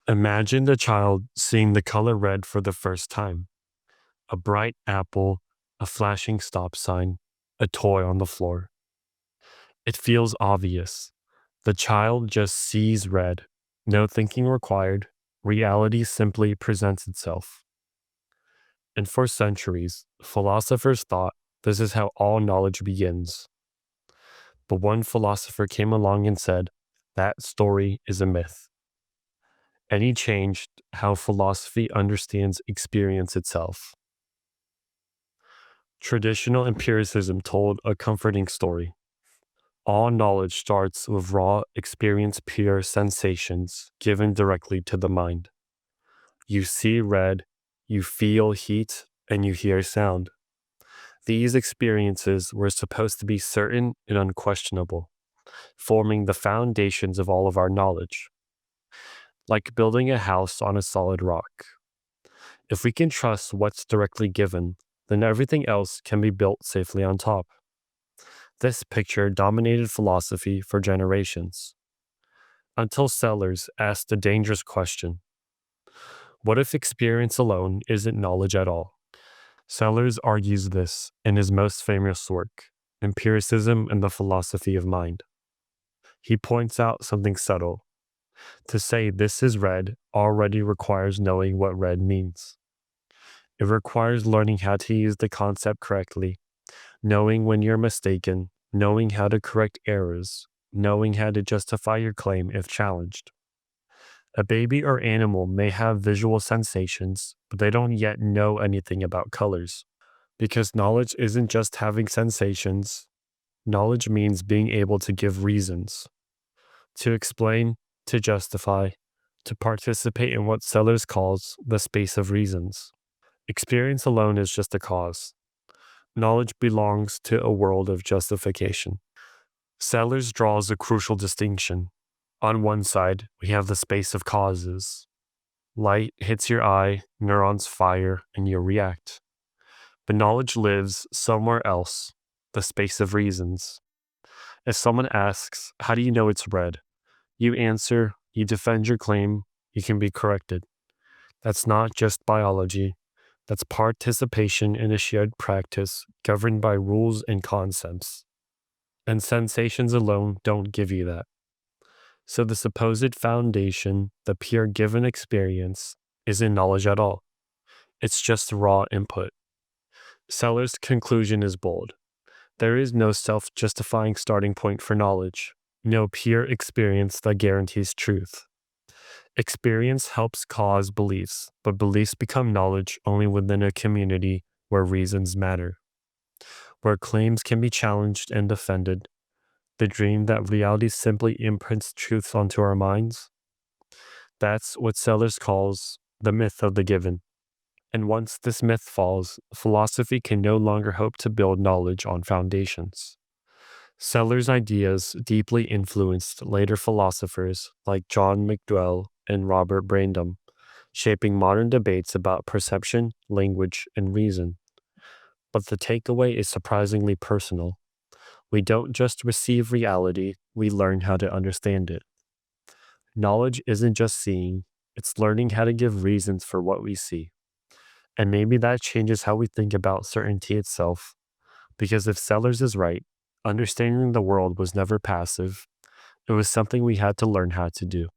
Imagine the child seeing the color red for the first time. A bright apple, a flashing stop sign, a toy on the floor. It feels obvious. The child just sees red. No thinking required. Reality simply presents itself. And for centuries, philosophers thought this is how all knowledge begins. But one philosopher came along and said, that story is a myth. And he changed how philosophy understands experience itself. Traditional empiricism told a comforting story. All knowledge starts with raw, experience pure sensations given directly to the mind. You see red, you feel heat, and you hear sound. These experiences were supposed to be certain and unquestionable, forming the foundations of all of our knowledge. Like building a house on a solid rock. If we can trust what's directly given, then everything else can be built safely on top. This picture dominated philosophy for generations, until Sellars asked a dangerous question. What if experience alone isn't knowledge at all? Sellars argues this in his most famous work, Empiricism and the Philosophy of Mind. He points out something subtle. To say this is red already requires knowing what red means. It requires learning how to use the concept correctly, knowing when you're mistaken, knowing how to correct errors, knowing how to justify your claim if challenged. A baby or animal may have visual sensations, but they don't yet know anything about colors. Because knowledge isn't just having sensations. Knowledge means being able to give reasons, to explain, to justify, to participate in what Sellars calls the space of reasons. Experience alone is just a cause. Knowledge belongs to a world of justification. Sellars draws a crucial distinction. On one side, we have the space of causes. Light hits your eye, neurons fire, and you react. But knowledge lives somewhere else, the space of reasons. If someone asks, how do you know it's red? You answer, you defend your claim, you can be corrected. That's not just biology. That's participation in a shared practice governed by rules and concepts. And sensations alone don't give you that. So the supposed foundation, the pure given experience, isn't knowledge at all. It's just raw input. Sellars' conclusion is bold. There is no self-justifying starting point for knowledge, no pure experience that guarantees truth. Experience helps cause beliefs, but beliefs become knowledge only within a community where reasons matter, where claims can be challenged and defended. The dream that reality simply imprints truths onto our minds. That's what Sellars calls the myth of the given. And once this myth falls, philosophy can no longer hope to build knowledge on foundations. Sellars' ideas deeply influenced later philosophers like John McDowell and Robert Brandom, shaping modern debates about perception, language, and reason. But the takeaway is surprisingly personal. We don't just receive reality, we learn how to understand it. Knowledge isn't just seeing, it's learning how to give reasons for what we see. And maybe that changes how we think about certainty itself. Because if Sellars is right, understanding the world was never passive, it was something we had to learn how to do.